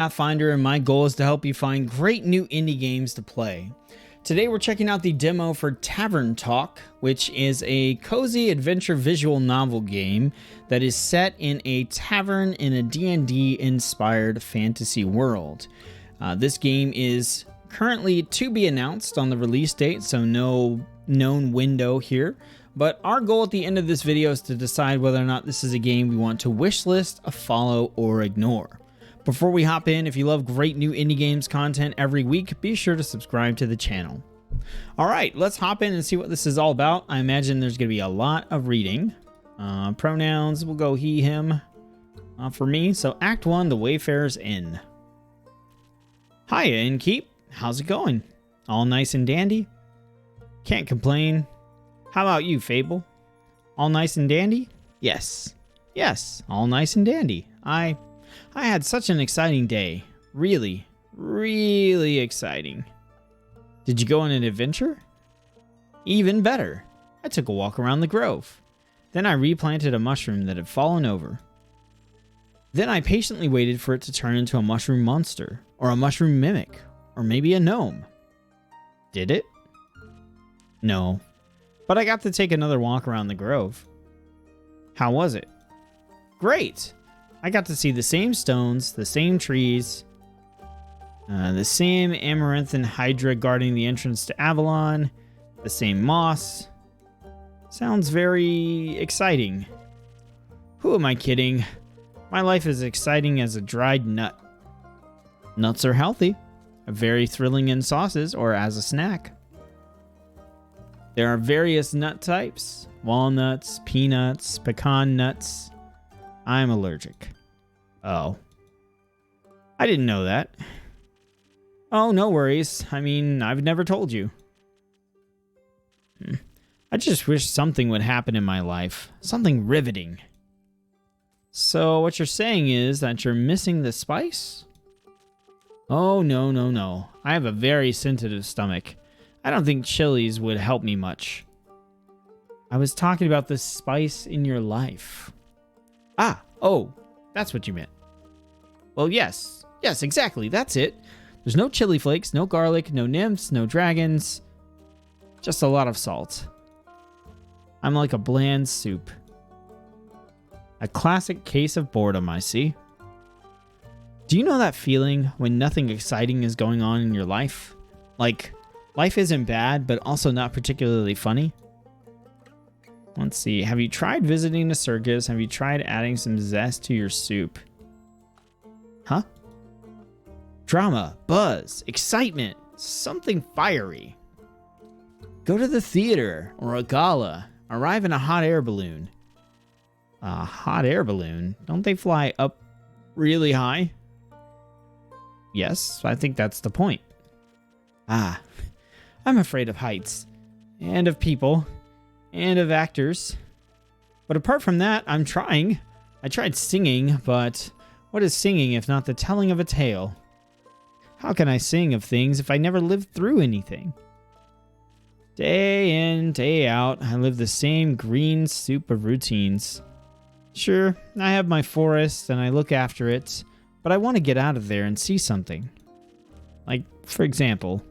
Pathfinder, and my goal is to help you find great new indie games to play. Today we're checking out the demo for Tavern Talk, which is a cozy adventure visual novel game that is set in a tavern in a D&D inspired fantasy world. This game is currently to be announced on the release date, so no known window here. But our goal at the end of this video is to decide whether or not this is a game we want to wishlist, follow, or ignore. Before we hop in, if you love great new indie games content every week, be sure to subscribe to the channel. Alright, let's hop in and see what this is all about. I imagine there's going to be a lot of reading. Pronouns, we'll go he, him for me. So Act 1, The Wayfarer's Inn. Hiya, Innkeep. How's it going? All nice and dandy? Can't complain. How about you, Fable? All nice and dandy? Yes. Yes, all nice and dandy. I had such an exciting day. Really, really exciting. Did you go on an adventure? Even better. I took a walk around the grove. Then I replanted a mushroom that had fallen over. Then I patiently waited for it to turn into a mushroom monster, or a mushroom mimic, or maybe a gnome. Did it? No. But I got to take another walk around the grove. How was it? Great! I got to see the same stones, the same trees, the same amaranthine hydra guarding the entrance to Avalon, the same moss. Sounds very exciting. Who am I kidding? My life is exciting as a dried nut. Nuts are healthy, very thrilling in sauces or as a snack. There are various nut types: walnuts, peanuts, pecan nuts. I'm allergic. Oh. I didn't know that. Oh, no worries. I mean, I've never told you. I just wish something would happen in my life. Something riveting. So what you're saying is that you're missing the spice? Oh, no, no, no. I have a very sensitive stomach. I don't think chilies would help me much. I was talking about the spice in your life. Oh, that's what you meant. Well, yes, exactly, that's it. There's no chili flakes, no garlic, no nymphs, no dragons. Just a lot of salt. I'm like a bland soup. A classic case of boredom, I see. Do you know that feeling when nothing exciting is going on in your life? Like, life isn't bad, but also not particularly funny? Let's see. Have you tried visiting a circus? Have you tried adding some zest to your soup? Huh? Drama, buzz, excitement, something fiery. Go to the theater or a gala. Arrive in a hot air balloon. A hot air balloon? Don't they fly up really high? Yes, I think that's the point. I'm afraid of heights. And of people. And of actors. But apart from that, I'm trying. I tried singing, but what is singing if not the telling of a tale? How can I sing of things if I never lived through anything? Day in, day out, I live the same green soup of routines. Sure, I have my forest and I look after it, but I want to get out of there and see something. Like, for example,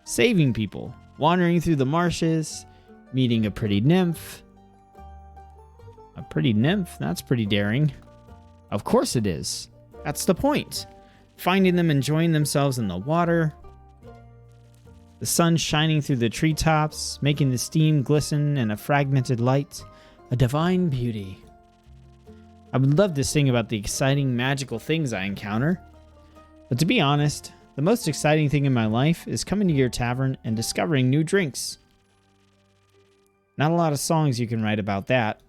saving people, wandering through the marshes, meeting a pretty nymph. A pretty nymph? That's pretty daring. Of course it is. That's the point. Finding them enjoying themselves in the water. The sun shining through the treetops, making the steam glisten in a fragmented light. A divine beauty. I would love to sing about the exciting, magical things I encounter. But to be honest, the most exciting thing in my life is coming to your tavern and discovering new drinks. Not a lot of songs you can write about that.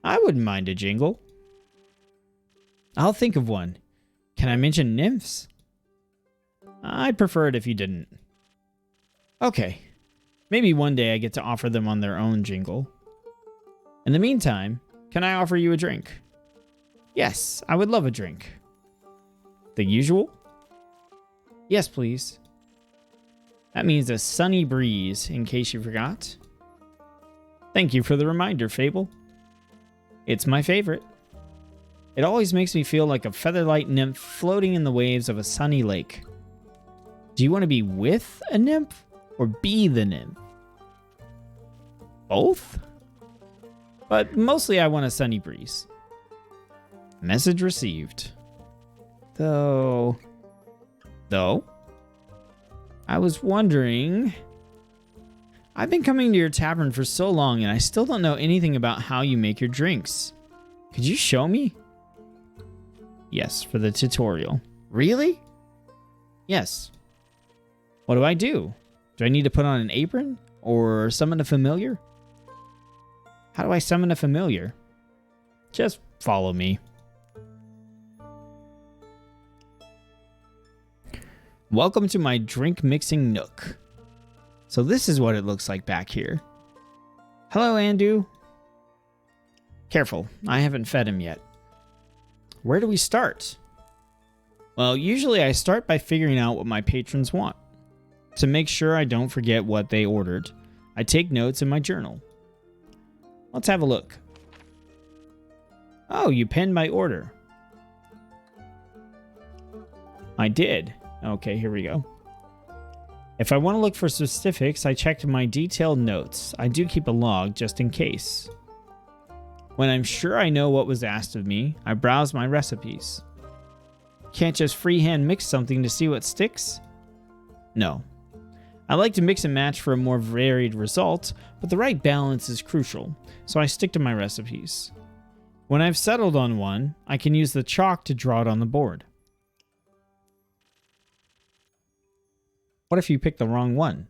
I wouldn't mind a jingle. I'll think of one. Can I mention nymphs? I'd prefer it if you didn't. Okay. Maybe one day I get to offer them on their own jingle. In the meantime, can I offer you a drink? Yes, I would love a drink. The usual? Yes, please. That means a sunny breeze, in case you forgot. Thank you for the reminder, Fable. It's my favorite. It always makes me feel like a featherlight nymph floating in the waves of a sunny lake. Do you want to be with a nymph or be the nymph? Both? But mostly I want a sunny breeze. Message received. Though, I was wondering, I've been coming to your tavern for so long and I still don't know anything about how you make your drinks. Could you show me? Yes, for the tutorial. Really? Yes. What do I do? Do I need to put on an apron or summon a familiar? How do I summon a familiar? Just follow me. Welcome to my drink mixing nook. So this is what it looks like back here. Hello, Andu. Careful, I haven't fed him yet. Where do we start? Well, usually I start by figuring out what my patrons want. To make sure I don't forget what they ordered, I take notes in my journal. Let's have a look. Oh, you penned my order. I did. Okay, here we go. If I want to look for specifics, I checked my detailed notes. I do keep a log just in case. When I'm sure I know what was asked of me, I browse my recipes. Can't just freehand mix something to see what sticks? No. I like to mix and match for a more varied result, but the right balance is crucial, so I stick to my recipes. When I've settled on one, I can use the chalk to draw it on the board. What if you pick the wrong one?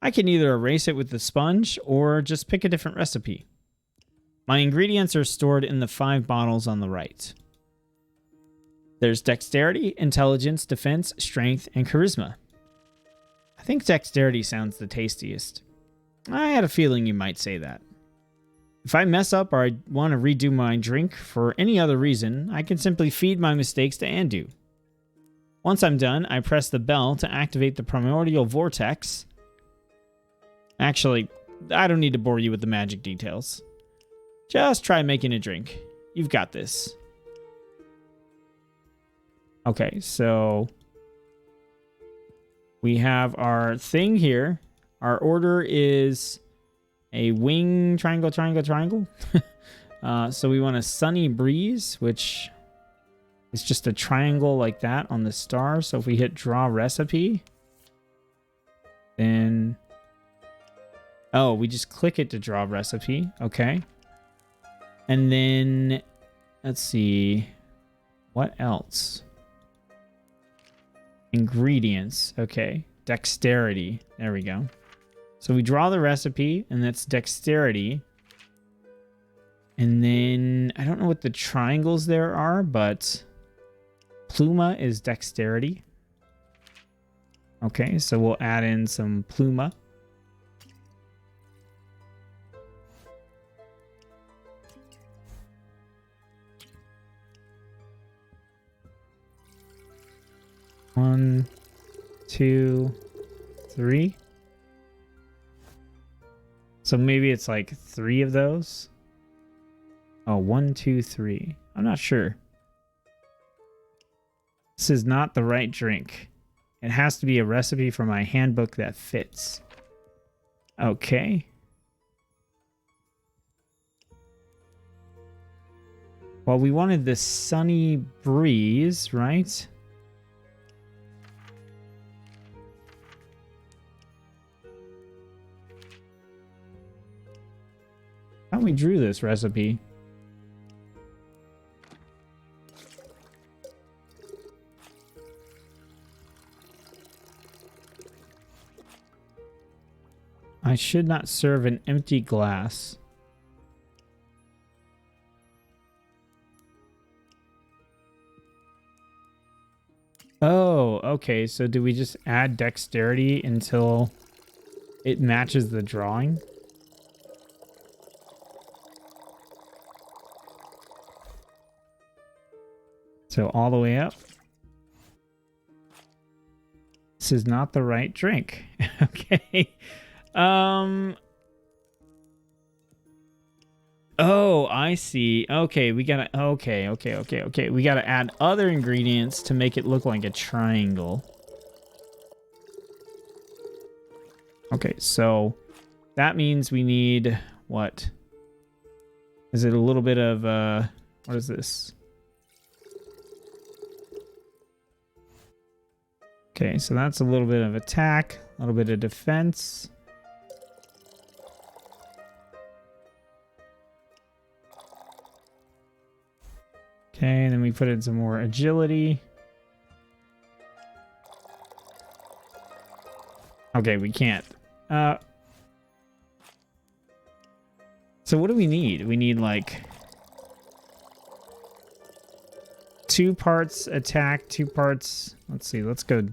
I can either erase it with the sponge or just pick a different recipe. My ingredients are stored in the 5 bottles on the right. There's dexterity, intelligence, defense, strength, and charisma. I think dexterity sounds the tastiest. I had a feeling you might say that. If I mess up or I want to redo my drink for any other reason, I can simply feed my mistakes to Andu. Once I'm done, I press the bell to activate the primordial vortex. Actually, I don't need to bore you with the magic details. Just try making a drink. You've got this. Okay, so we have our thing here. Our order is a wing triangle. So we want a sunny breeze, which is just a triangle like that on the star. So if we hit draw recipe, then... Oh, we just click it to draw recipe. Okay. And then, let's see, what else? Ingredients. Okay. Dexterity. There we go. So we draw the recipe, and that's dexterity. And then, I don't know what the triangles there are, but pluma is dexterity. Okay, so we'll add in some pluma. One, 2, 3. So maybe it's like 3 of those. Oh, 1, 2, 3. I'm not sure. This is not the right drink. It has to be a recipe from my handbook that fits. Okay. Well, we wanted the sunny breeze, right? How we drew this recipe? I should not serve an empty glass. Oh, okay. So do we just add dexterity until it matches the drawing? So all the way up. This is not the right drink. Okay. Oh, I see. Okay, we gotta... Okay. We gotta add other ingredients to make it look like a triangle. Okay, so that means we need... What? Is it a little bit of... what is this? Okay, so that's a little bit of attack, a little bit of defense. Okay, and then we put in some more agility. Okay, we can't. So what do we need? We need like 2 parts attack, 2 parts... Let's see, let's go...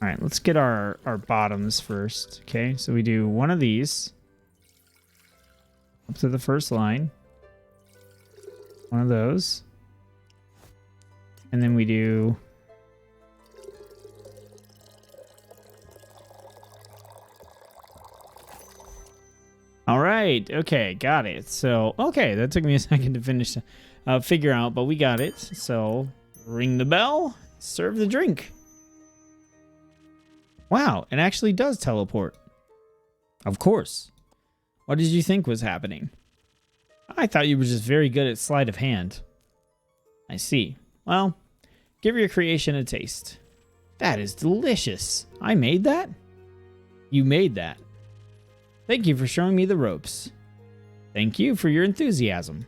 All right, let's get our bottoms first. Okay, so we do one of these. Up to the first line. One of those. And then we do... All right, okay, got it. So, okay, that took me a second to finish, figure out, but we got it. So, ring the bell, serve the drink. Wow, it actually does teleport. Of course. What did you think was happening? I thought you were just very good at sleight of hand. I see. Well, give your creation a taste. That is delicious. I made that? You made that. Thank you for showing me the ropes. Thank you for your enthusiasm.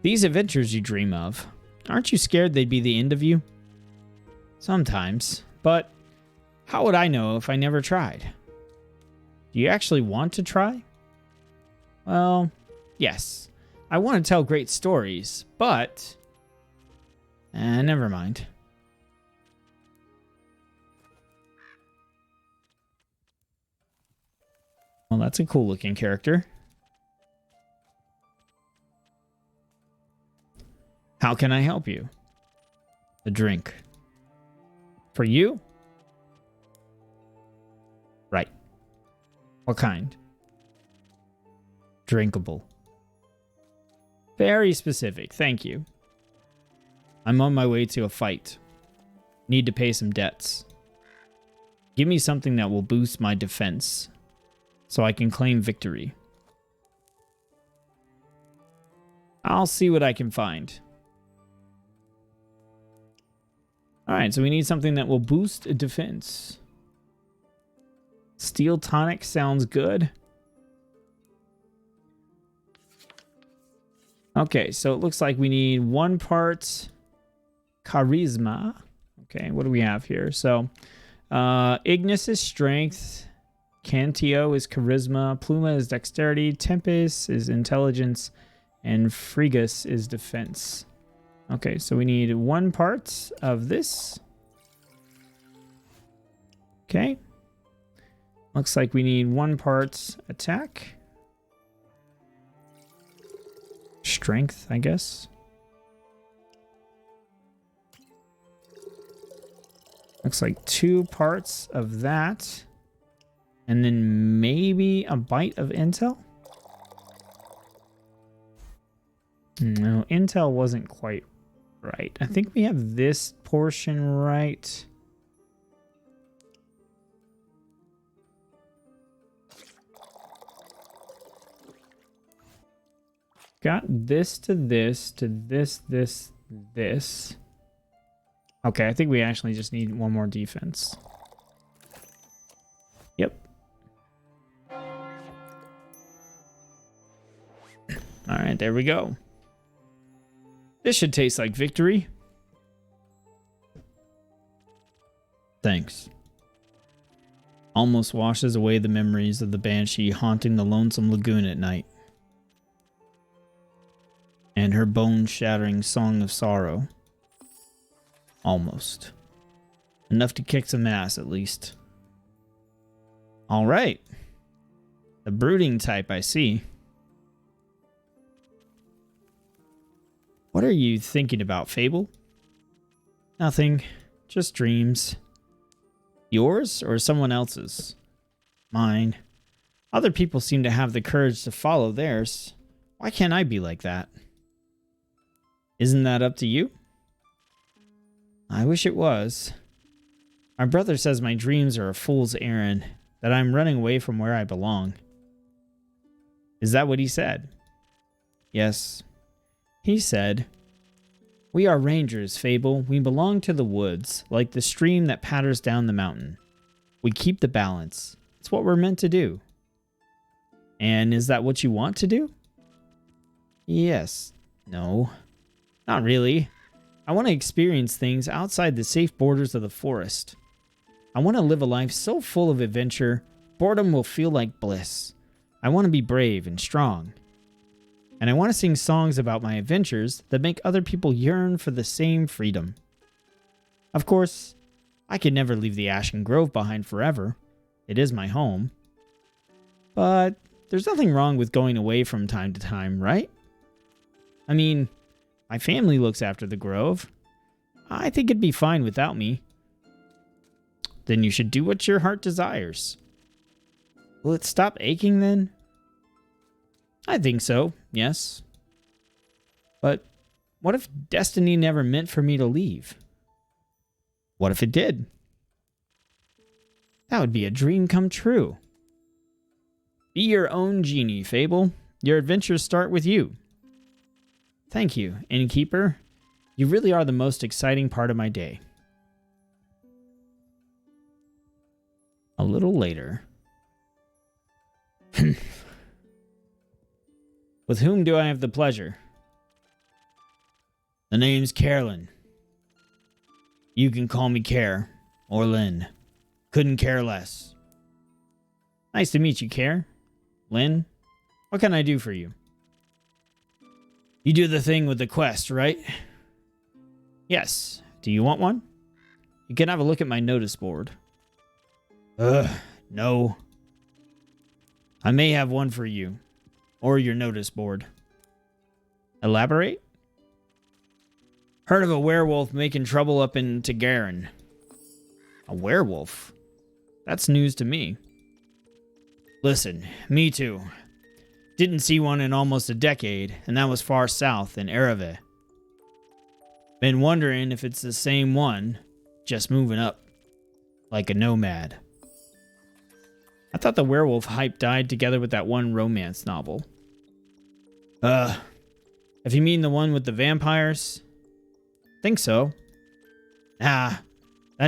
These adventures you dream of, aren't you scared they'd be the end of you? Sometimes, but how would I know if I never tried? Do you actually want to try? Well, yes. I want to tell great stories, but... never mind. Well, that's a cool looking character. How can I help you? A drink. For you? Right. What kind? Drinkable. Very specific, thank you. I'm on my way to a fight. Need to pay some debts. Give me something that will boost my defense, so I can claim victory. I'll see what I can find. Alright, so we need something that will boost defense. Steel tonic sounds good. Okay, so it looks like we need 1 part charisma. Okay, what do we have here? So, Ignis is strength. Cantio is charisma. Pluma is dexterity. Tempest is intelligence. And Frigus is defense. Okay, so we need 1 part of this. Okay. Looks like we need 1 part attack. Strength, I guess. Looks like 2 parts of that. And then maybe a bite of intel? No, intel wasn't quite right. I think we have this portion right. Got this to this to this, this. Okay, I think we actually just need 1 more defense. Yep. Alright, there we go. This should taste like victory. Thanks. Almost washes away the memories of the banshee haunting the lonesome lagoon at night. And her bone-shattering song of sorrow. Almost. Enough to kick some ass, at least. Alright. The brooding type, I see. What are you thinking about, Fable? Nothing. Just dreams. Yours or someone else's? Mine. Other people seem to have the courage to follow theirs. Why can't I be like that? Isn't that up to you? I wish it was. My brother says my dreams are a fool's errand, that I'm running away from where I belong. Is that what he said? Yes. He said, "We are rangers, Fable. We belong to the woods, like the stream that patters down the mountain. We keep the balance. It's what we're meant to do." And is that what you want to do? Yes. No. Not really. I want to experience things outside the safe borders of the forest. I want to live a life so full of adventure, boredom will feel like bliss. I want to be brave and strong. And I want to sing songs about my adventures that make other people yearn for the same freedom. Of course, I could never leave the Ashen Grove behind forever. It is my home. But there's nothing wrong with going away from time to time, right? I mean, my family looks after the Grove. I think it'd be fine without me. Then you should do what your heart desires. Will it stop aching then? I think so, yes. But what if destiny never meant for me to leave? What if it did? That would be a dream come true. Be your own genie, Fable. Your adventures start with you. Thank you, innkeeper. You really are the most exciting part of my day. A little later. With whom do I have the pleasure? The name's Carolyn. You can call me Care, or Lynn. Couldn't care less. Nice to meet you, Care. Lynn, what can I do for you? You do the thing with the quest, right? Yes. Do you want one? You can have a look at my notice board. No. I may have one for you. Or your notice board. Elaborate? Heard of a werewolf making trouble up in Tagarin. A werewolf? That's news to me. Listen, me too. Didn't see one in almost a decade, and that was far south in Ereve. Been wondering if it's the same one, just moving up. Like a nomad. I thought the werewolf hype died together with that one romance novel. If you mean the one with the vampires? Think so. That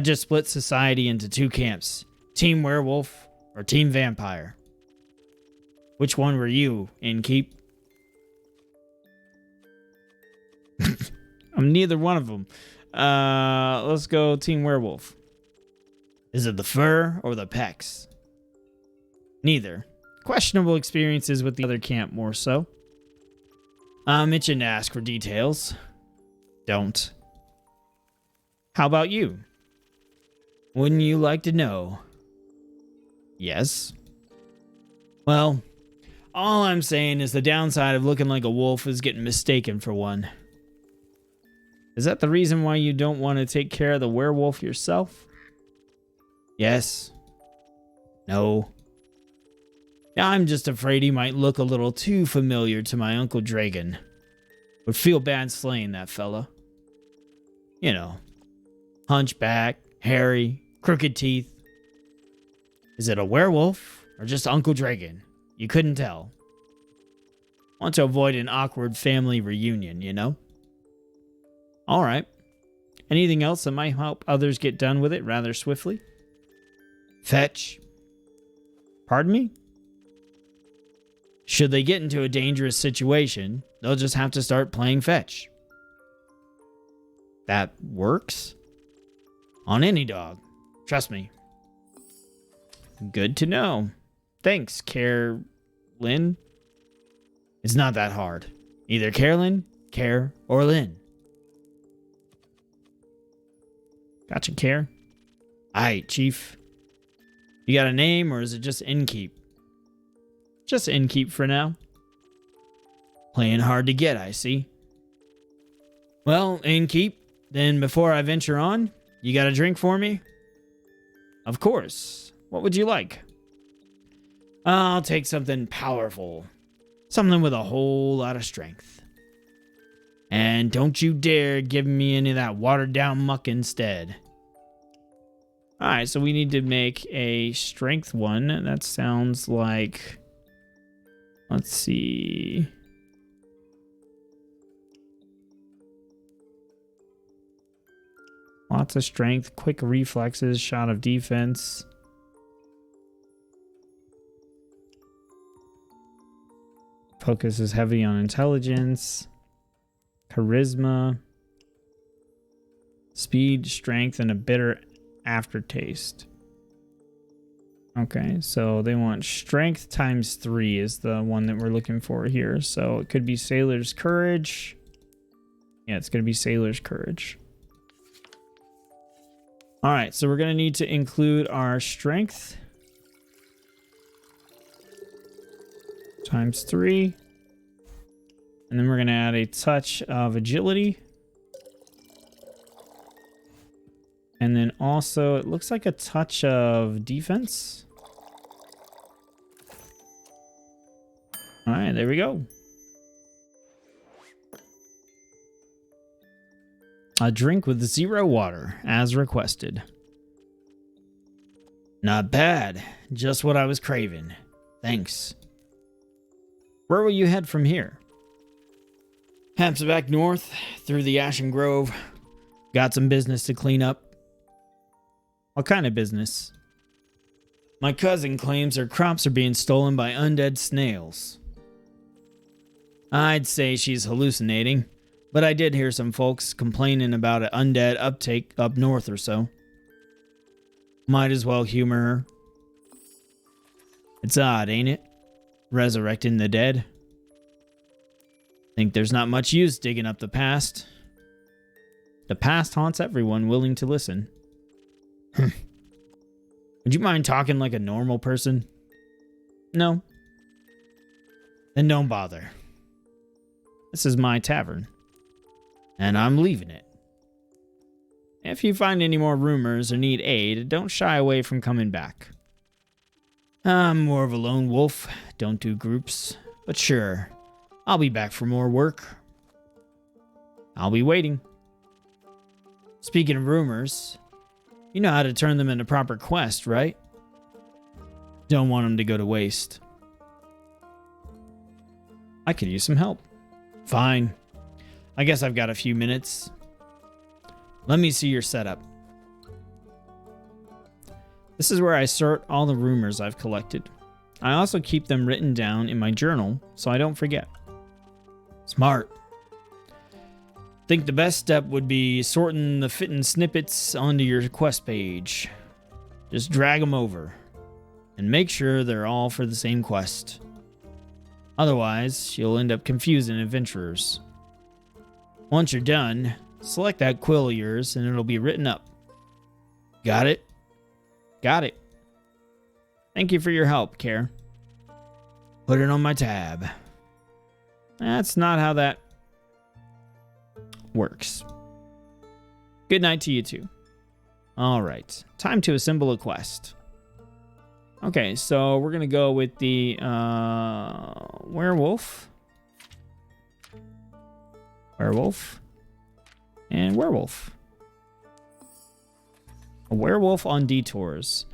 just split society into two camps. Team werewolf or team vampire. Which one were you, innkeep? I'm neither one of them. Let's go team werewolf. Is it the fur or the pecs? Neither. Questionable experiences with the other camp more so. I'm itching to ask for details. Don't. How about you? Wouldn't you like to know? Yes. Well, all I'm saying is the downside of looking like a wolf is getting mistaken for one. Is that the reason why you don't want to take care of the werewolf yourself? Yes. No. I'm just afraid he might look a little too familiar to my Uncle Dragon. Would feel bad slaying that fella. You know, hunchback, hairy, crooked teeth. Is it a werewolf or just Uncle Dragon? You couldn't tell. Want to avoid an awkward family reunion, you know? Alright. Anything else that might help others get done with it rather swiftly? Fetch. Pardon me? Should they get into a dangerous situation, they'll just have to start playing fetch. That works? On any dog. Trust me. Good to know. Thanks, Carolyn. It's not that hard. Either Carolyn, Care, or Lynn. Gotcha, Care. Aight, Chief. You got a name, or is it just Innkeep? Just Innkeep for now. Playing hard to get, I see. Well, Innkeep, then before I venture on, you got a drink for me? Of course. What would you like? I'll take something powerful. Something with a whole lot of strength. And don't you dare give me any of that watered down muck instead. Alright, so we need to make a strength one. That sounds like... Let's see... Lots of strength, quick reflexes, shot of defense. Focus is heavy on intelligence, charisma, speed, strength, and a bitter aftertaste. Okay, so they want strength times 3 is the one that we're looking for here. So it could be Sailor's Courage. Yeah, it's going to be Sailor's Courage. All right, so we're going to need to include our strength times 3. And then we're going to add a touch of agility. And then also, it looks like a touch of defense. All right, there we go. A drink with 0 water, as requested. Not bad. Just what I was craving. Thanks. Where will you head from here? Perhaps back north, through the Ashen Grove. Got some business to clean up. What kind of business? My cousin claims her crops are being stolen by undead snails. I'd say she's hallucinating. But I did hear some folks complaining about an undead uptake up north or so. Might as well humor her. It's odd, ain't it? Resurrecting the dead. Think there's not much use digging up the past. The past haunts everyone willing to listen. Would you mind talking like a normal person? No? Then don't bother. This is my tavern. And I'm leaving it. If you find any more rumors or need aid, don't shy away from coming back. I'm more of a lone wolf, don't do groups, but sure, I'll be back for more work. I'll be waiting. Speaking of rumors, you know how to turn them into proper quests, right? Don't want them to go to waste. I could use some help. Fine. I guess I've got a few minutes. Let me see your setup. This is where I sort all the rumors I've collected. I also keep them written down in my journal so I don't forget. Smart. Think the best step would be sorting the fitting snippets onto your quest page. Just drag them over and make sure they're all for the same quest. Otherwise, you'll end up confusing adventurers. Once you're done, select that quill of yours and it'll be written up. Got it? Got it. Thank you for your help, Care. Put it on my tab. That's not how that works. Good night to you two. Alright, time to assemble a quest. Okay, so we're going to go with the werewolf. Werewolf. And werewolf. A werewolf on detours.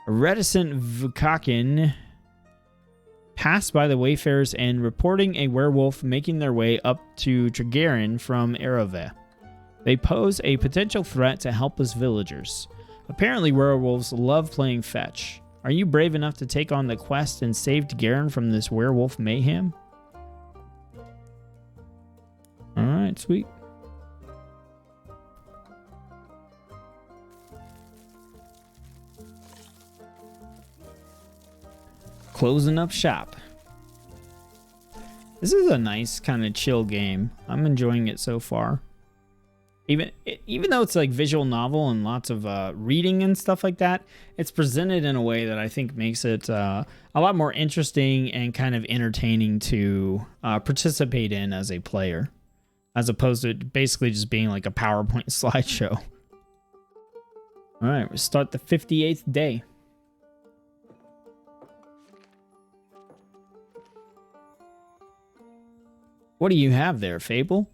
A reticent Vukakin passed by the wayfarers and reporting a werewolf making their way up to Tregarin from Erove. They pose a potential threat to helpless villagers. Apparently werewolves love playing fetch. Are you brave enough to take on the quest and save Tregarin from this werewolf mayhem? Alright, sweet. Closing up shop. This is a nice kind of chill game. I'm enjoying it so far. Even though it's like visual novel and lots of reading and stuff like that, it's presented in a way that I think makes it a lot more interesting and kind of entertaining to participate in as a player, as opposed to basically just being like a PowerPoint slideshow. All right, we start the 58th day. What do you have there, Fable?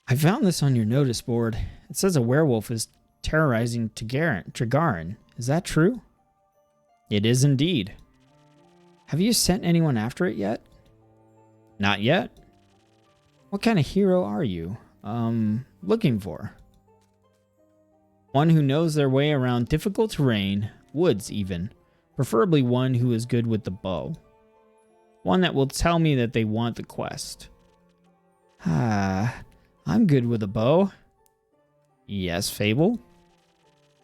I found this on your notice board. It says a werewolf is terrorizing Trigarin. Is that true? It is indeed. Have you sent anyone after it yet? Not yet. What kind of hero are you, looking for? One who knows their way around difficult terrain, woods even. Preferably one who is good with the bow. One that will tell me that they want the quest. I'm good with a bow. Yes, Fable.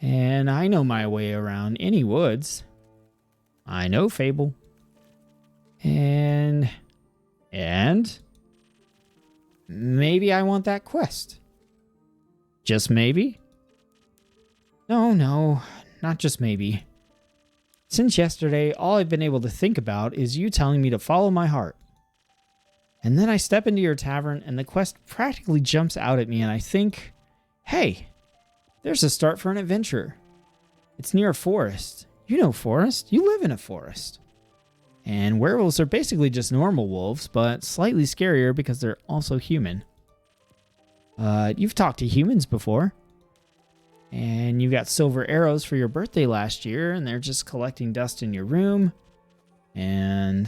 And I know my way around any woods. I know, Fable. And maybe I want that quest. Just maybe? No, not just maybe. Since yesterday, all I've been able to think about is you telling me to follow my heart. And then I step into your tavern and the quest practically jumps out at me and I think, hey, there's a start for an adventure. It's near a forest. You know forest. You live in a forest. And werewolves are basically just normal wolves, but slightly scarier because they're also human. You've talked to humans before. And you got silver arrows for your birthday last year, and they're just collecting dust in your room. And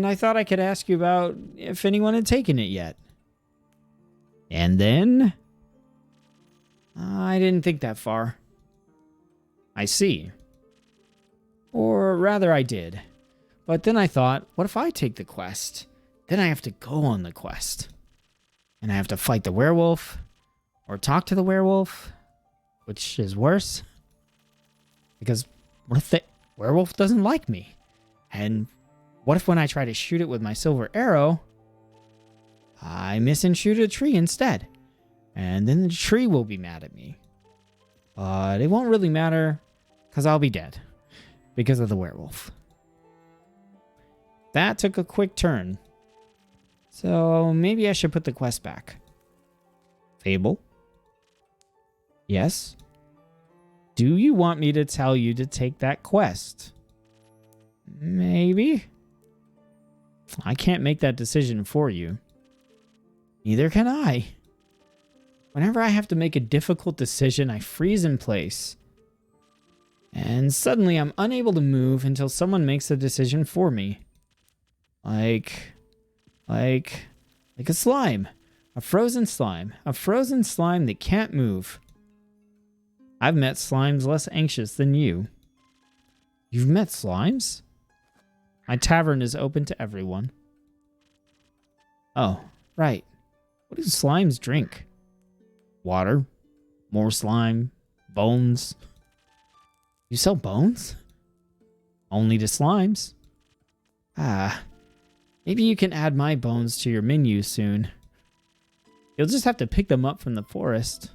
I thought I could ask you about if anyone had taken it yet. And then I didn't think that far. I see. Or rather, I did. But then I thought, what if I take the quest? Then I have to go on the quest. And I have to fight the werewolf, or talk to the werewolf, which is worse. Because what if the werewolf doesn't like me? And what if when I try to shoot it with my silver arrow, I miss and shoot a tree instead? And then the tree will be mad at me. But it won't really matter, because I'll be dead. Because of the werewolf. That took a quick turn. So maybe I should put the quest back. Fable? Yes? Do you want me to tell you to take that quest? Maybe? I can't make that decision for you. Neither can I. Whenever I have to make a difficult decision, I freeze in place. And suddenly I'm unable to move until someone makes the decision for me. Like a slime. A frozen slime. A frozen slime that can't move. I've met slimes less anxious than you. You've met slimes? My tavern is open to everyone. Oh, right. What do slimes drink? Water? More slime? Bones? You sell bones? Only to slimes. Maybe you can add my bones to your menu soon. You'll just have to pick them up from the forest.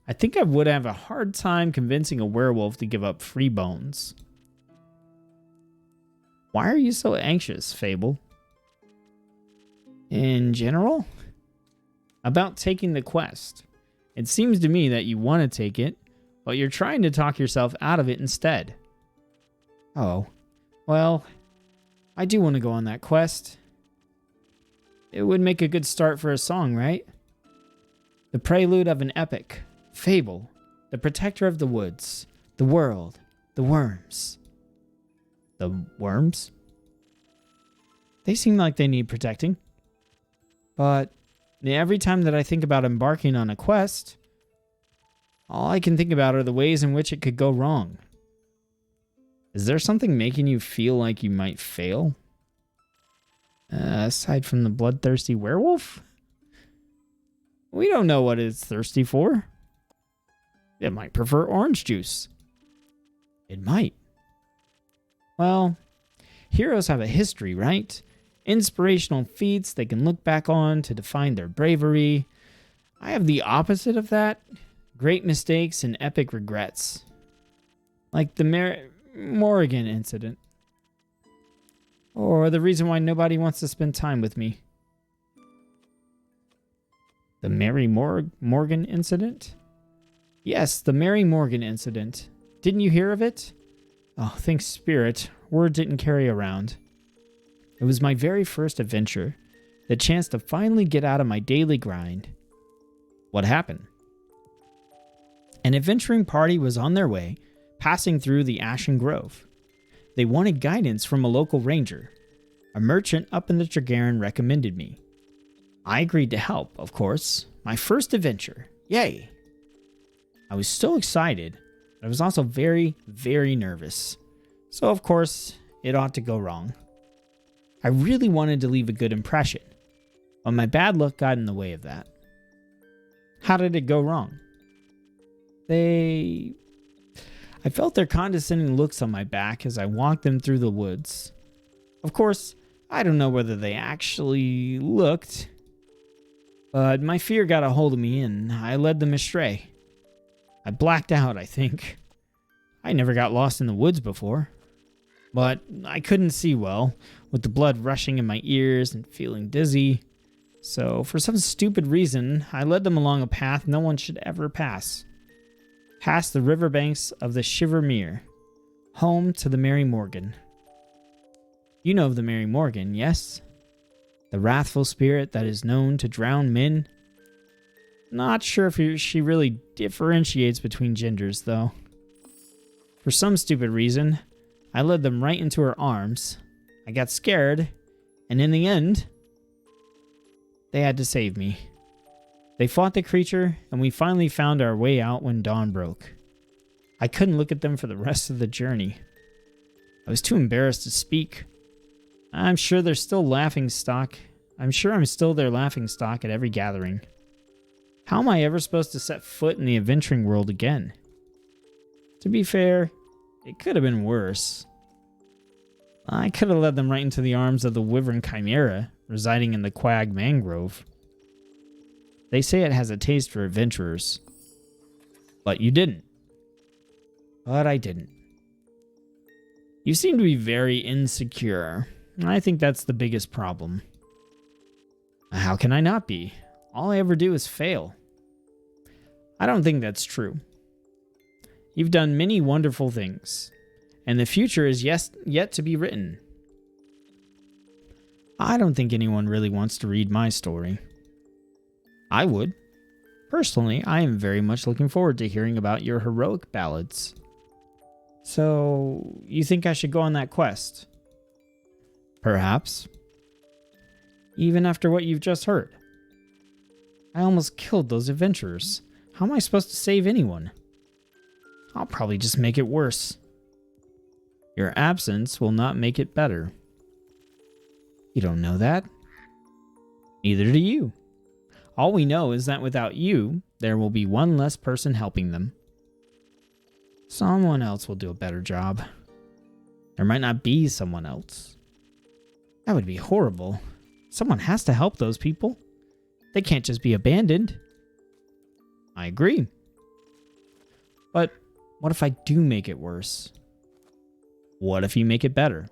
I think I would have a hard time convincing a werewolf to give up free bones. Why are you so anxious, Fable? In general? About taking the quest. It seems to me that you want to take it, but you're trying to talk yourself out of it instead. Oh, well, I do want to go on that quest. It would make a good start for a song, right? The prelude of an epic. Fable, the protector of the woods, the world, the worms. The worms? They seem like they need protecting. But every time that I think about embarking on a quest, all I can think about are the ways in which it could go wrong. Is there something making you feel like you might fail? Aside from the bloodthirsty werewolf? We don't know what it's thirsty for. It might prefer orange juice. It might. Well, heroes have a history, right? Inspirational feats they can look back on to define their bravery. I have the opposite of that. Great mistakes and epic regrets. Like the Morrigan incident. Or the reason why nobody wants to spend time with me. The Mary Morgan incident? Yes, the Mary Morgan incident. Didn't you hear of it? Oh, thanks, Spirit. Word didn't carry around. It was my very first adventure, the chance to finally get out of my daily grind. What happened? An adventuring party was on their way, passing through the Ashen Grove. They wanted guidance from a local ranger. A merchant up in the Tregaron recommended me. I agreed to help, of course. My first adventure. Yay! I was so excited, but I was also very, very nervous. So, of course, it ought to go wrong. I really wanted to leave a good impression, but my bad luck got in the way of that. How did it go wrong? I felt their condescending looks on my back as I walked them through the woods. Of course, I don't know whether they actually looked, but my fear got a hold of me and I led them astray. I blacked out, I think. I never got lost in the woods before, but I couldn't see well, with the blood rushing in my ears and feeling dizzy. So, for some stupid reason, I led them along a path no one should ever pass. Past the riverbanks of the Shivermere, home to the Mary Morgan. You know of the Mary Morgan, yes? The wrathful spirit that is known to drown men. Not sure if she really differentiates between genders, though. For some stupid reason, I led them right into her arms. I got scared, and in the end, they had to save me. They fought the creature, and we finally found our way out when dawn broke. I couldn't look at them for the rest of the journey. I was too embarrassed to speak. I'm sure they're still laughing stock. I'm sure I'm still their laughing stock at every gathering. How am I ever supposed to set foot in the adventuring world again? To be fair, it could have been worse. I could have led them right into the arms of the Wyvern Chimera, residing in the Quag Mangrove. They say it has a taste for adventurers. But you didn't. But I didn't. You seem to be very insecure. I think that's the biggest problem. How can I not be? All I ever do is fail. I don't think that's true. You've done many wonderful things, and the future is yet to be written. I don't think anyone really wants to read my story. I would. Personally, I am very much looking forward to hearing about your heroic ballads. So, you think I should go on that quest? Perhaps. Even after what you've just heard. I almost killed those adventurers. How am I supposed to save anyone? I'll probably just make it worse. Your absence will not make it better. You don't know that. Neither do you. All we know is that without you, there will be one less person helping them. Someone else will do a better job. There might not be someone else. That would be horrible. Someone has to help those people. They can't just be abandoned. I agree. But what if I do make it worse? What if you make it better?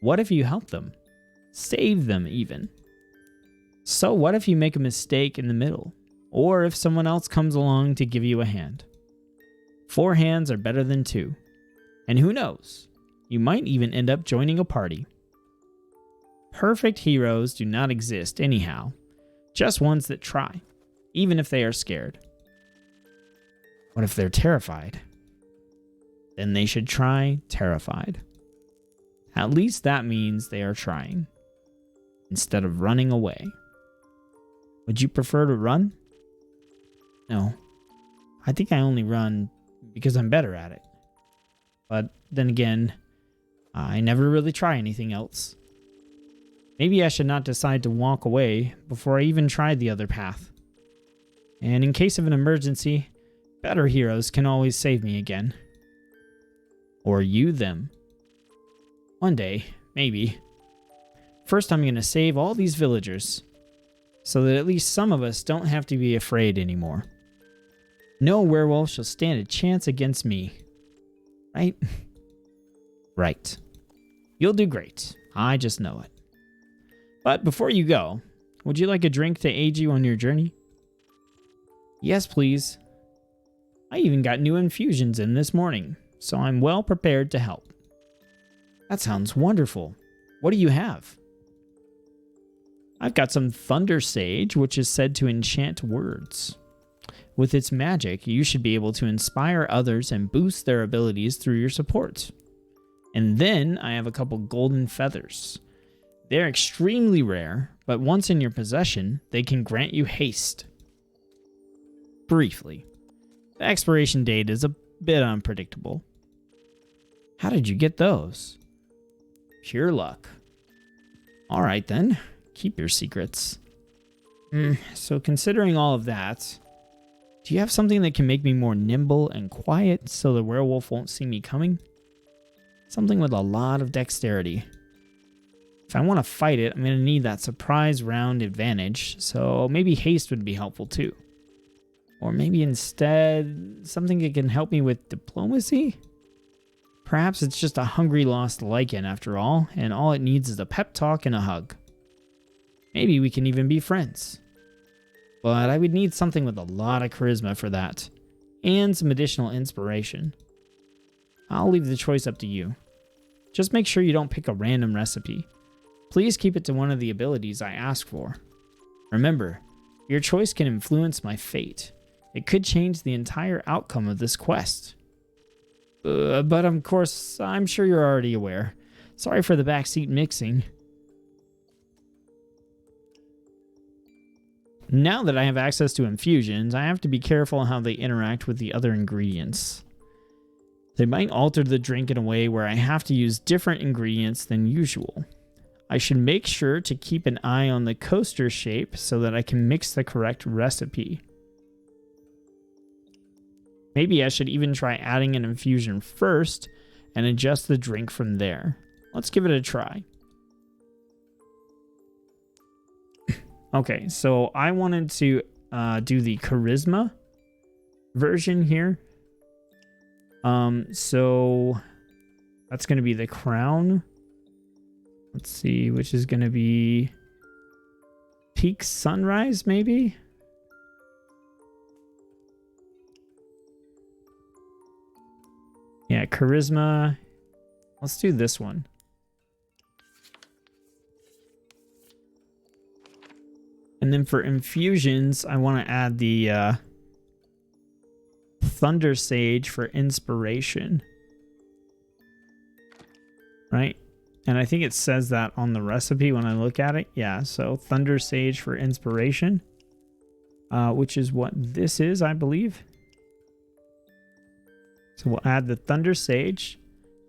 What if you help them? Save them even? So what if you make a mistake in the middle? Or if someone else comes along to give you a hand? 4 hands are better than 2. And who knows? You might even end up joining a party. Perfect heroes do not exist anyhow. Just ones that try, even if they are scared. What if they're terrified? Then they should try terrified. At least that means they are trying, instead of running away. Would you prefer to run? No. I think I only run because I'm better at it. But then again, I never really try anything else. Maybe I should not decide to walk away before I even tried the other path. And in case of an emergency, better heroes can always save me again. Or you them. One day, maybe. First, I'm going to save all these villagers, so that at least some of us don't have to be afraid anymore. No werewolf shall stand a chance against me. Right? Right. You'll do great. I just know it. But before you go, would you like a drink to aid you on your journey? Yes, please. I even got new infusions in this morning. so I'm well prepared to help. That sounds wonderful. What do you have? I've got some Thunder Sage, which is said to enchant words. With its magic, you should be able to inspire others and boost their abilities through your support. And then I have a couple Golden Feathers. They're extremely rare, but once in your possession, they can grant you haste. Briefly, the expiration date is a bit unpredictable. How did you get those? Pure luck. All right then, keep your secrets. So considering all of that, do you have something that can make me more nimble and quiet so the werewolf won't see me coming? Something with a lot of dexterity. If I want to fight it, I'm going to need that surprise round advantage, so maybe haste would be helpful too. Or maybe instead, something that can help me with diplomacy? Perhaps it's just a hungry lost lichen after all, and all it needs is a pep talk and a hug. Maybe we can even be friends. But I would need something with a lot of charisma for that, and some additional inspiration. I'll leave the choice up to you. Just make sure you don't pick a random recipe. Please keep it to one of the abilities I ask for. Remember, your choice can influence my fate. It could change the entire outcome of this quest. But of course, I'm sure you're already aware. Sorry for the backseat mixing. Now that I have access to infusions, I have to be careful how they interact with the other ingredients. They might alter the drink in a way where I have to use different ingredients than usual. I should make sure to keep an eye on the coaster shape so that I can mix the correct recipe. Maybe I should even try adding an infusion first and adjust the drink from there. Let's give it a try. Okay, so I wanted to do the charisma version here. So that's going to be the crown. Let's see, which is going to be Peak Sunrise, maybe? Yeah, charisma. Let's do this one. And then for infusions, I want to add the Thunder Sage for inspiration. Right? And I think it says that on the recipe when I look at it. Yeah, so Thunder Sage for inspiration, which is what this is, I believe. So we'll add the Thunder Sage.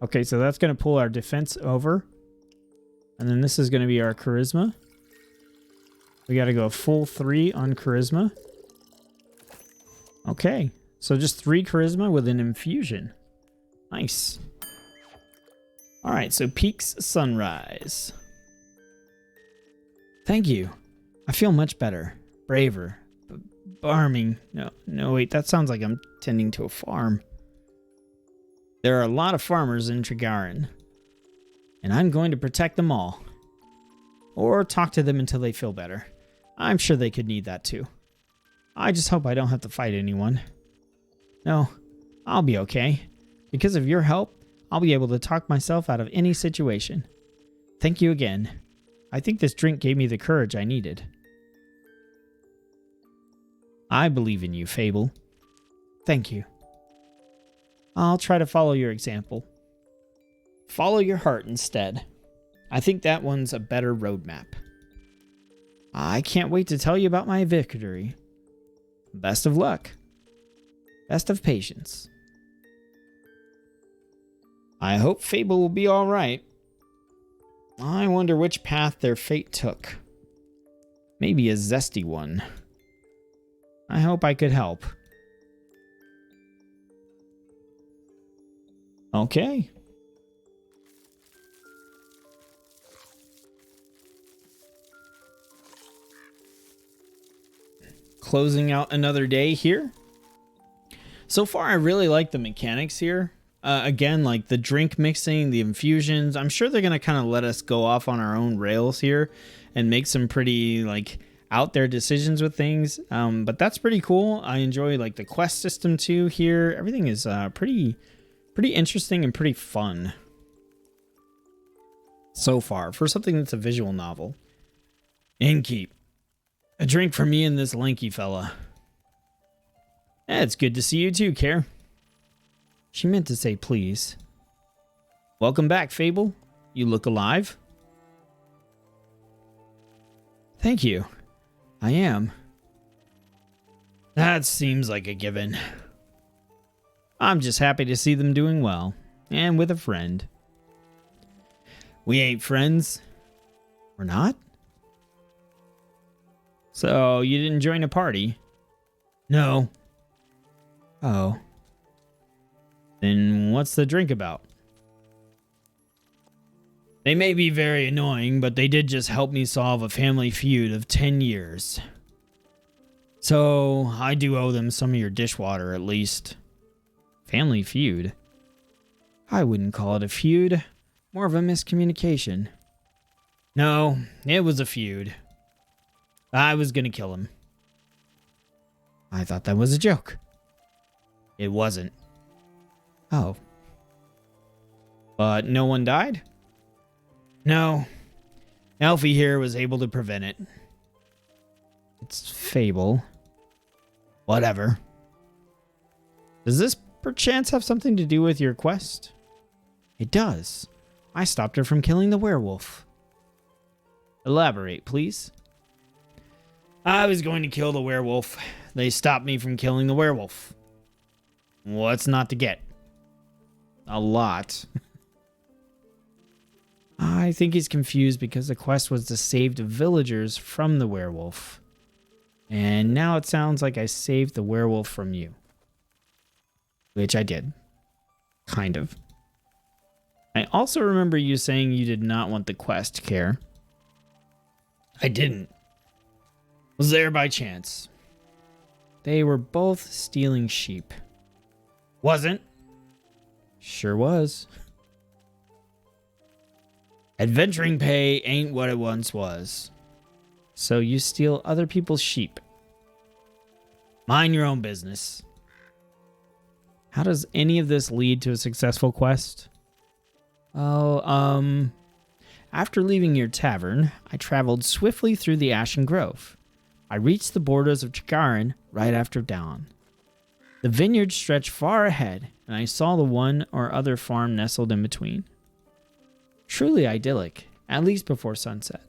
Okay, so that's going to pull our defense over. And then this is going to be our charisma. We got to go full 3 on charisma. Okay, so just 3 charisma with an infusion. Nice. All right, so Peaks Sunrise. Thank you. I feel much better. Braver. Farming. No, wait, that sounds like I'm tending to a farm. There are a lot of farmers in Trigarin, and I'm going to protect them all. Or talk to them until they feel better. I'm sure they could need that too. I just hope I don't have to fight anyone. No, I'll be okay. Because of your help, I'll be able to talk myself out of any situation. Thank you again. I think this drink gave me the courage I needed. I believe in you, Fable. Thank you. I'll try to follow your example. Follow your heart instead. I think that one's a better roadmap. I can't wait to tell you about my victory. Best of luck. Best of patience. I hope Fable will be all right. I wonder which path their fate took. Maybe a zesty one. I hope I could help. Okay. Closing out another day here. So far, I really like the mechanics here. Again, like the drink mixing, the infusions. I'm sure they're going to kind of let us go off on our own rails here and make some pretty like out there decisions with things. But that's pretty cool. I enjoy like the quest system too here. Everything is pretty Pretty interesting and pretty fun so far for something that's a visual novel. Innkeep. A drink for me and this lanky fella. It's good to see you too, Care. She meant to say please. Welcome back, Fable. You look alive. Thank you. I am. That seems like a given. I'm just happy to see them doing well, and with a friend. We ain't friends. We're not? So, you didn't join a party? No. Oh. Then what's the drink about? They may be very annoying, but they did just help me solve a family feud of 10 years. So, I do owe them some of your dishwater, at least. Family feud? I wouldn't call it a feud. More of a miscommunication. No, it was a feud. I was gonna kill him. I thought that was a joke. It wasn't. Oh. But no one died? No. Elfie here was able to prevent it. It's Fable. Whatever. Does this perchance have something to do with your quest? It does. I stopped her from killing the werewolf. Elaborate, please. I was going to kill the werewolf. They stopped me from killing the werewolf. What's not to get? A lot. I think he's confused because the quest was to save the villagers from the werewolf. And now it sounds like I saved the werewolf from you. Which I did. Kind of. I also remember you saying you did not want the quest, Care. I didn't. Was there by chance. They were both stealing sheep. Wasn't? Sure was. Adventuring pay ain't what it once was. So you steal other people's sheep. Mind your own business. How does any of this lead to a successful quest? Oh, after leaving your tavern, I traveled swiftly through the Ashen Grove. I reached the borders of Chikaran right after dawn. The vineyards stretched far ahead, and I saw the one or other farm nestled in between. Truly idyllic, at least before sunset.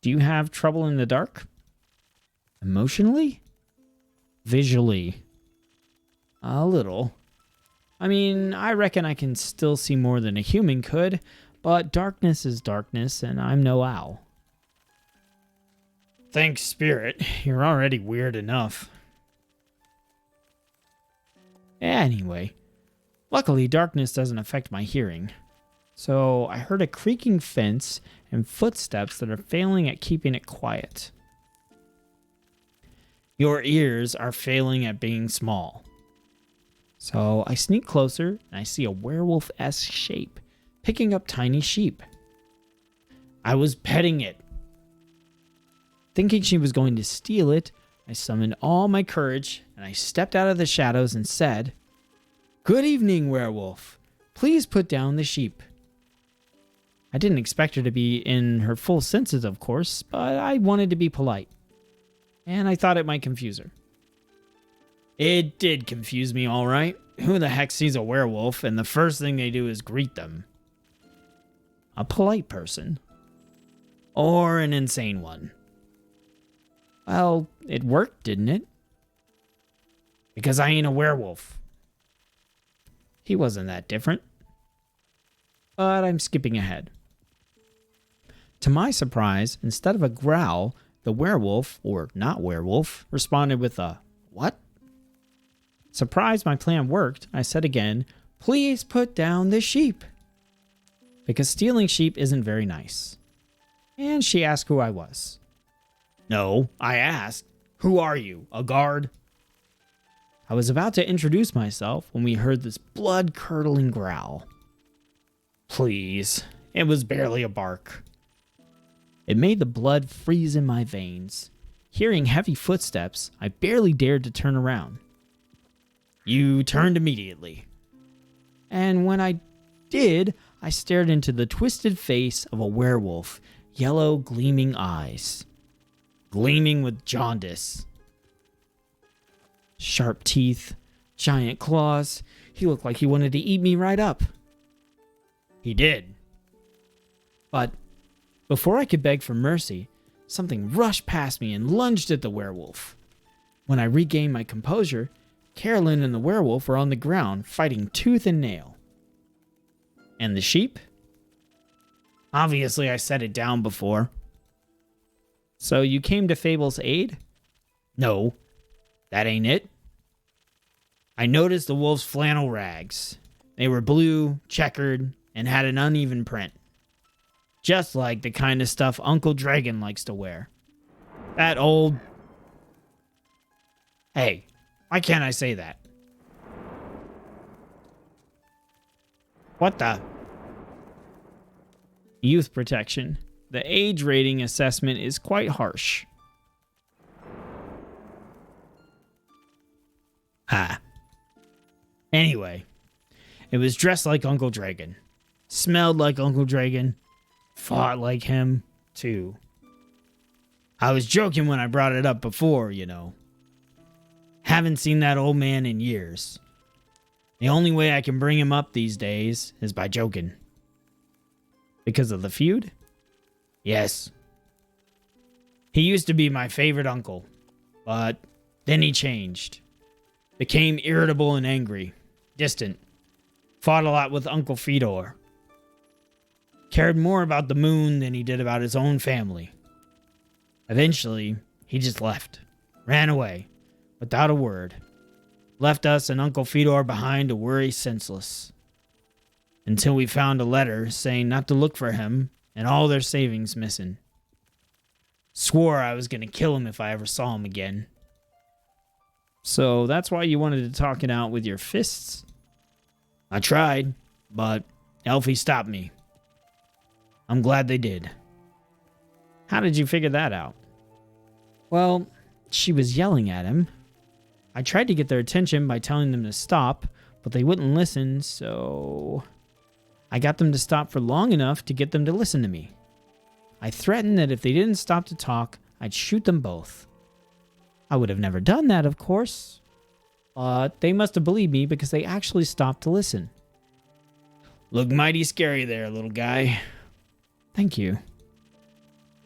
Do you have trouble in the dark? Emotionally? Visually? A little. I mean, I reckon I can still see more than a human could, but darkness is darkness, and I'm no owl. Thanks, Spirit. You're already weird enough. Anyway, luckily darkness doesn't affect my hearing. So I heard a creaking fence and footsteps that are failing at keeping it quiet. Your ears are failing at being small. So I sneak closer and I see a werewolf-esque shape picking up tiny sheep. I was petting it. Thinking she was going to steal it, I summoned all my courage and I stepped out of the shadows and said, "Good evening, werewolf. Please put down the sheep." I didn't expect her to be in her full senses, of course, but I wanted to be polite. And I thought it might confuse her. It did confuse me, all right. Who the heck sees a werewolf and the first thing they do is greet them? A polite person. Or an insane one. Well, it worked, didn't it? Because I ain't a werewolf. He wasn't that different. But I'm skipping ahead. To my surprise, instead of a growl, the werewolf, or not werewolf, responded with a, "What?" Surprised my plan worked, I said again, "Please put down the sheep." Because stealing sheep isn't very nice. And she asked who I was. No, I asked, "Who are you, a guard?" I was about to introduce myself when we heard this blood-curdling growl. Please, it was barely a bark. It made the blood freeze in my veins. Hearing heavy footsteps, I barely dared to turn around. you turned immediately. And when I did, I stared into the twisted face of a werewolf, yellow gleaming eyes, gleaming with jaundice. Sharp teeth, giant claws. He looked like he wanted to eat me right up. He did. But before I could beg for mercy, something rushed past me and lunged at the werewolf. When I regained my composure, Carolyn and the werewolf were on the ground, fighting tooth and nail. And the sheep? Obviously, I set it down before. So you came to Fable's aid? No, that ain't it. I noticed the wolf's flannel rags. They were blue, checkered, and had an uneven print. Just like the kind of stuff Uncle Dragon likes to wear. That old... Hey, why can't I say that? What the? Youth protection. The age rating assessment is quite harsh. Anyway, it was dressed like Uncle Dragon. Smelled like Uncle Dragon. Fought like him, too. I was joking when I brought it up before, you know. Haven't seen that old man in years. The only way I can bring him up these days is by joking. Because of the feud? Yes. He used to be my favorite uncle, but then he changed. Became irritable and angry. Distant. Fought a lot with Uncle Fedor. Cared more about the moon than he did about his own family. Eventually, he just left. Ran away. Without a word. Left us and Uncle Fedor behind to worry senseless. Until we found a letter saying not to look for him and all their savings missing. Swore I was going to kill him if I ever saw him again. So that's why you wanted to talk it out with your fists? I tried, but Elfie stopped me. I'm glad they did. How did you figure that out? Well, she was yelling at him. I tried to get their attention by telling them to stop, but they wouldn't listen, so... I got them to stop for long enough to get them to listen to me. I threatened that if they didn't stop to talk, I'd shoot them both. I would have never done that, of course. But they must have believed me because they actually stopped to listen. Look mighty scary there, little guy. Thank you.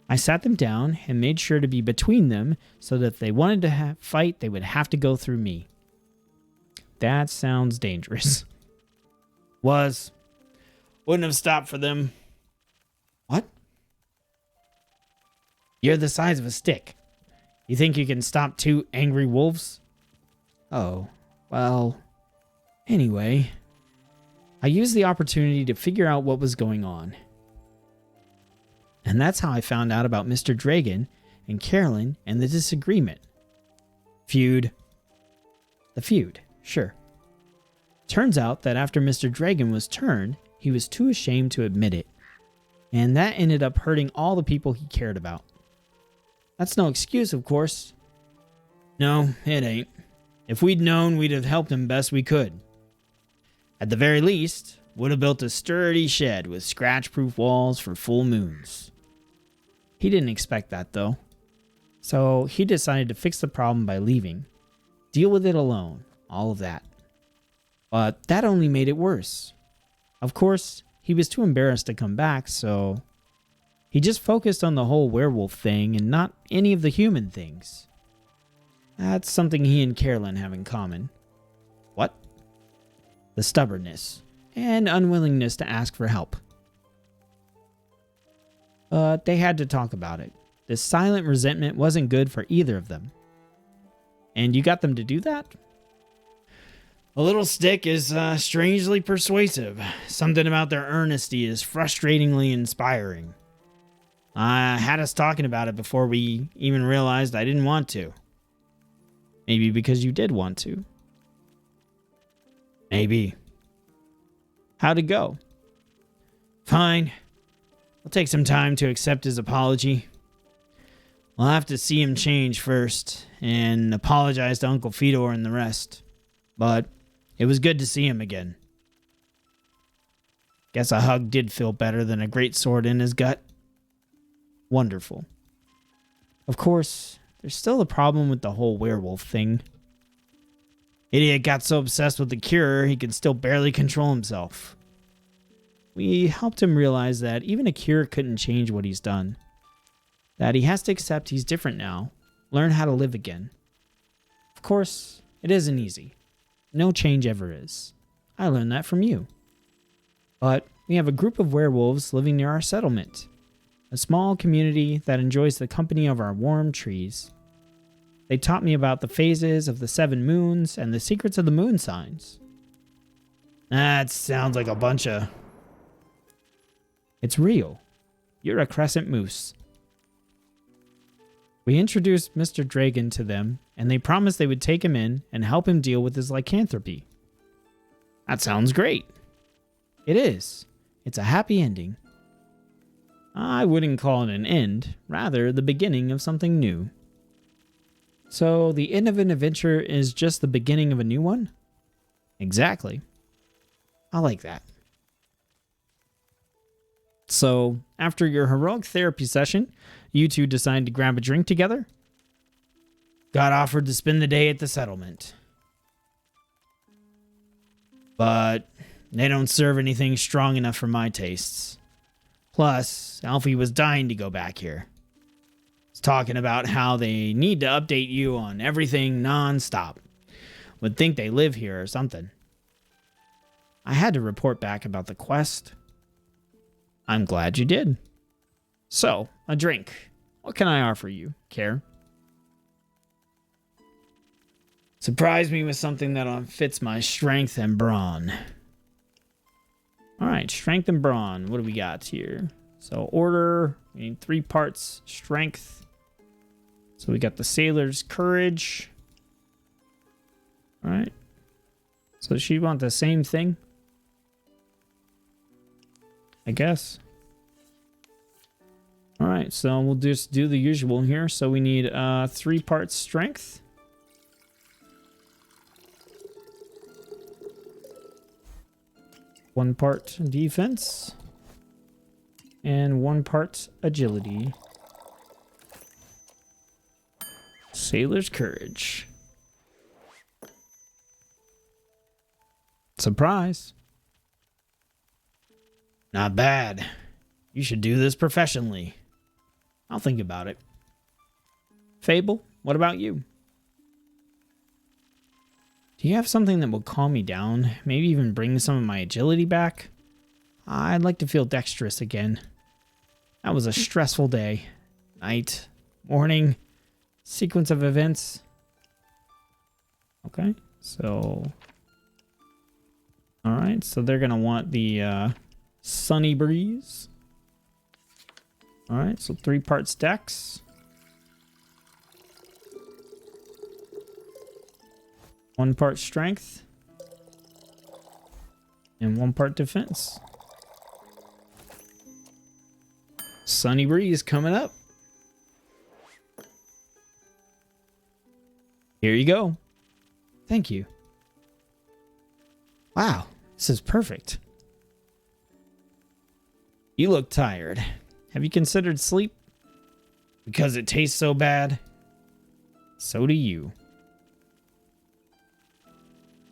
I sat them down and made sure to be between them so that if they wanted to fight, they would have to go through me. That sounds dangerous. Wouldn't have stopped for them. What? You're the size of a stick. You think you can stop two angry wolves? Oh, well... Anyway, I used the opportunity to figure out what was going on. And that's how I found out about Mr. Dragon and Carolyn and the disagreement. Feud. The feud, sure. Turns out that after Mr. Dragon was turned, he was too ashamed to admit it. And that ended up hurting all the people he cared about. That's no excuse, of course. No, it ain't. If we'd known, we'd have helped him best we could. At the very least, would have built a sturdy shed with scratch-proof walls for full moons. He didn't expect that, though. So he decided to fix the problem by leaving. Deal with it alone. All of that. But that only made it worse. Of course, he was too embarrassed to come back, so... He just focused on the whole werewolf thing and not any of the human things. That's something he and Carolyn have in common. What? The stubbornness and unwillingness to ask for help. But they had to talk about it. This silent resentment wasn't good for either of them. And you got them to do that? A little stick is strangely persuasive. Something about their earnesty is frustratingly inspiring. Had us talking about it before we even realized I didn't want to. Maybe because you did want to. Maybe. How'd it go? Fine. I'll take some time to accept his apology. We'll have to see him change first and apologize to Uncle Fedor and the rest. But it was good to see him again. Guess a hug did feel better than a great sword in his gut. Wonderful. Of course, there's still the problem with the whole werewolf thing. Idiot got so obsessed with the cure, he could still barely control himself. We helped him realize that even a cure couldn't change what he's done. That he has to accept he's different now, learn how to live again. Of course, it isn't easy. No change ever is. I learned that from you. But we have a group of werewolves living near our settlement. A small community that enjoys the company of our warm trees. They taught me about the phases of the 7 moons and the secrets of the moon signs. That sounds like a bunch of... It's real. You're a crescent moose. We introduced Mr. Dragon to them, and they promised they would take him in and help him deal with his lycanthropy. That sounds great. It is. It's a happy ending. I wouldn't call it an end, rather the beginning of something new. So the end of an adventure is just the beginning of a new one? Exactly. I like that. So, after your heroic therapy session, you two decide to grab a drink together? Got offered to spend the day at the settlement. But they don't serve anything strong enough for my tastes. Plus, Alfie was dying to go back here. He's talking about how they need to update you on everything non-stop. Would think they live here or something. I had to report back about the quest. I'm glad you did. So, a drink. What can I offer you, Care? Surprise me with something that fits my strength and brawn. Alright, strength and brawn. What do we got here? So, order. We need 3 parts strength. So, we got the sailor's courage. Alright. So, she wants the same thing? I guess. Alright, so we'll just do the usual here. So we need 3 parts strength. One part defense. And 1 part agility. Sailor's courage. Surprise. Not bad. You should do this professionally. I'll think about it. Fable, what about you? Do you have something that will calm me down? Maybe even bring some of my agility back? I'd like to feel dexterous again. That was a stressful day. Night, morning, sequence of events. Okay, so... Alright, so they're going to want the... Sunny breeze. Alright, so 3 parts dex. 1 part strength. And 1 part defense. Sunny breeze coming up. Here you go. Thank you. Wow, this is perfect. You look tired. Have you considered sleep? Because it tastes so bad? So do you.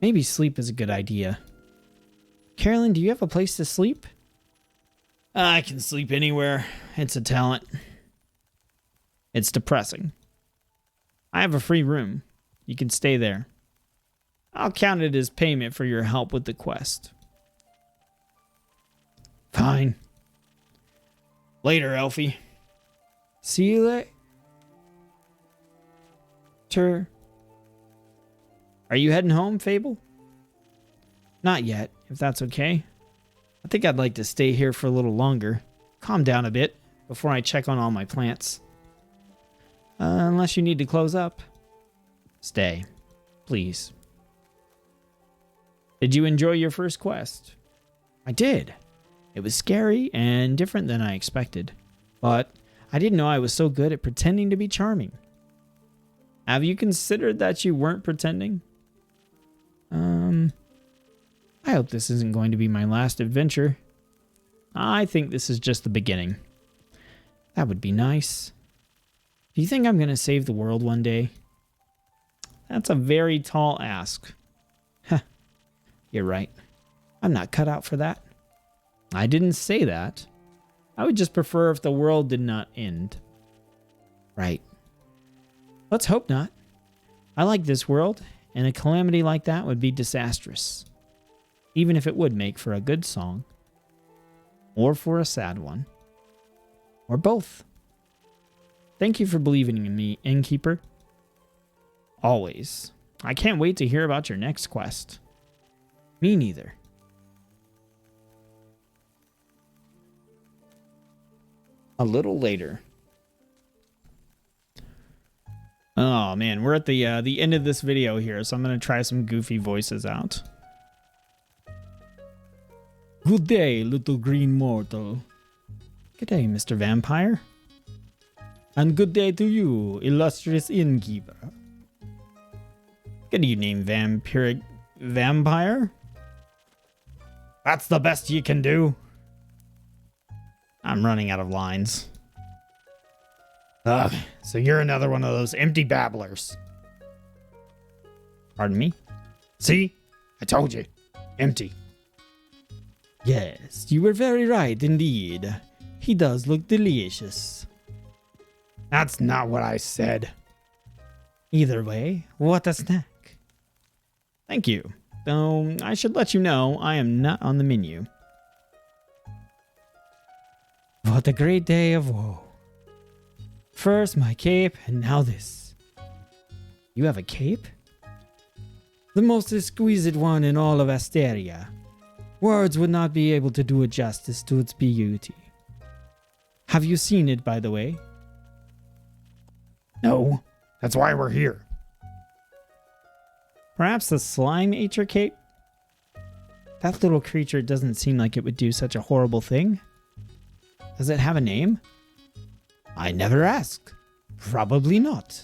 Maybe sleep is a good idea. Carolyn, do you have a place to sleep? I can sleep anywhere. It's a talent. It's depressing. I have a free room. You can stay there. I'll count it as payment for your help with the quest. Fine. Later, Elfie. See you later. Are you heading home, Fable? Not yet, if that's okay. I think I'd like to stay here for a little longer. Calm down a bit before I check on all my plants. Unless you need to close up. Stay, please. Did you enjoy your first quest? I did. It was scary and different than I expected, but I didn't know I was so good at pretending to be charming. Have you considered that you weren't pretending? I hope this isn't going to be my last adventure. I think this is just the beginning. That would be nice. Do you think I'm going to save the world one day? That's a very tall ask. Huh. You're right. I'm not cut out for that. I didn't say that. I would just prefer if the world did not end. Right. Let's hope not. I like this world, and a calamity like that would be disastrous. Even if it would make for a good song. Or for a sad one. Or both. Thank you for believing in me, Innkeeper. Always. I can't wait to hear about your next quest. Me neither. A little later. Oh man, we're at the end of this video here, so I'm gonna try some goofy voices out. Good day, little green mortal. Good day, Mr. Vampire. And good day to you, illustrious innkeeper. Good evening, vampiric vampire. That's the best you can do. I'm running out of lines. Ugh, so you're another one of those empty babblers. Pardon me? See? I told you. Empty. Yes, you were very right indeed. He does look delicious. That's not what I said. Either way, what a snack. Thank you. Though I should let you know I am not on the menu. What a great day of woe. First my cape, and now this. You have a cape? The most exquisite one in all of Asteria. Words would not be able to do it justice to its beauty. Have you seen it, by the way? No, that's why we're here. Perhaps the slime ate your cape? That little creature doesn't seem like it would do such a horrible thing. Does it have a name? I never asked. Probably not.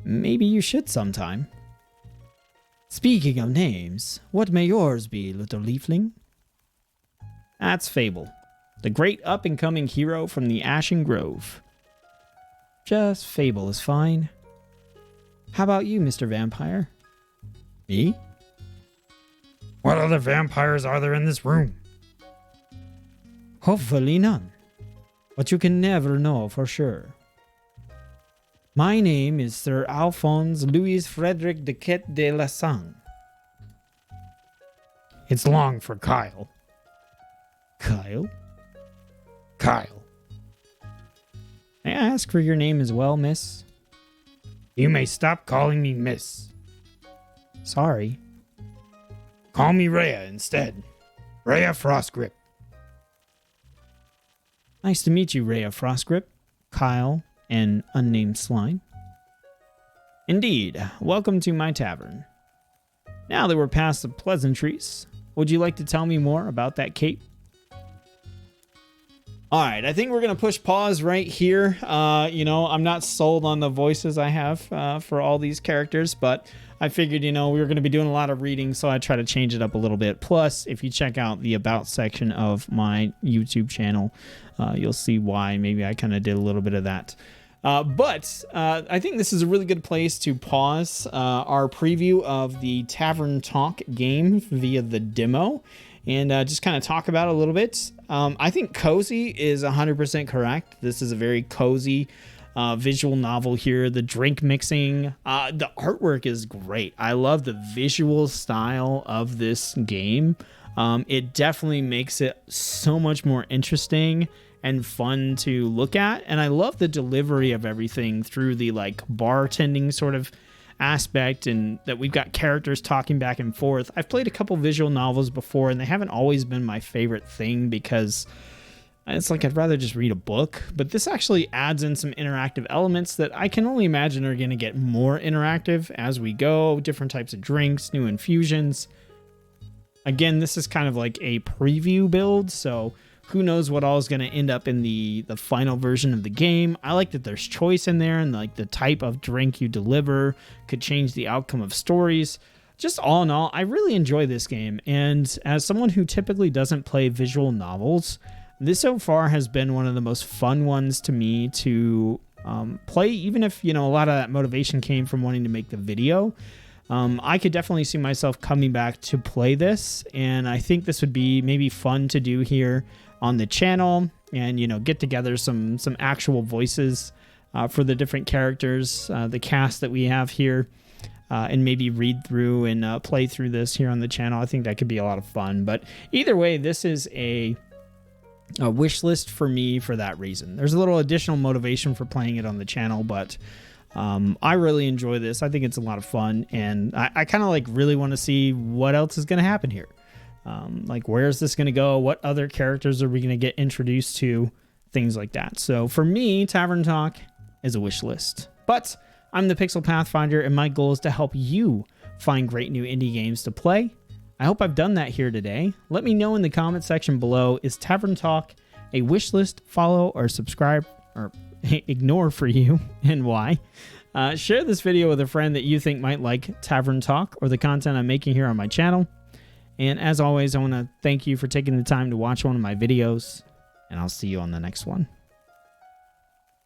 Maybe you should sometime. Speaking of names, what may yours be, little leafling? That's Fable, the great up-and-coming hero from the Ashen Grove. Just Fable is fine. How about you, Mr. Vampire? Me? What other vampires are there in this room? Hopefully none. But you can never know for sure. My name is Sir Alphonse Louis Frederic de Quette de la Sang. It's long for Kyle. Kyle? Kyle. May I ask for your name as well, miss? You may stop calling me miss. Sorry. Call me Rhea instead. Rhea Frostgrip. Nice to meet you, Rhea Frostgrip, Kyle, and unnamed slime. Indeed, welcome to my tavern. Now that we're past the pleasantries, would you like to tell me more about that cape? Alright, I think we're going to push pause right here. I'm not sold on the voices I have for all these characters, but I figured, we were going to be doing a lot of reading, so I try to change it up a little bit. Plus, if you check out the About section of my YouTube channel, you'll see why maybe I kind of did a little bit of that. But I think this is a really good place to pause our preview of the Tavern Talk game via the demo and just kind of talk about it a little bit. I think cozy is 100% correct. This is a very cozy visual novel here. The drink mixing, the artwork is great. I love the visual style of this game. It definitely makes it so much more interesting and fun to look at, and I love the delivery of everything through the bartending sort of aspect, and that we've got characters talking back and forth. I've played a couple visual novels before, and they haven't always been my favorite thing because it's like I'd rather just read a book, but this actually adds in some interactive elements that I can only imagine are going to get more interactive as we go. Different types of drinks, new infusions. Again, this is kind of like a preview build, so Who knows what all is going to end up in the final version of the game. I like that there's choice in there, and like the type of drink you deliver could change the outcome of stories. Just all in all, I really enjoy this game. And as someone who typically doesn't play visual novels, this so far has been one of the most fun ones to me to play, even if, a lot of that motivation came from wanting to make the video. I could definitely see myself coming back to play this, and I think this would be maybe fun to do here on the channel and, get together some actual voices for the different characters, the cast that we have here, and maybe read through and play through this here on the channel. I think that could be a lot of fun. But either way, this is a wish list for me for that reason. There's a little additional motivation for playing it on the channel, but I really enjoy this. I think it's a lot of fun, and I kind of like really want to see what else is going to happen here. Like, where is this going to go? What other characters are we going to get introduced to? Things like that. So for me, Tavern Talk is a wish list. But I'm the Pixel Pathfinder, and my goal is to help you find great new indie games to play. I hope I've done that here today. Let me know in the comment section below, is Tavern Talk a wish list, follow, or subscribe, or ignore for you, and why? Share this video with a friend that you think might like Tavern Talk or the content I'm making here on my channel. And as always, I want to thank you for taking the time to watch one of my videos, and I'll see you on the next one.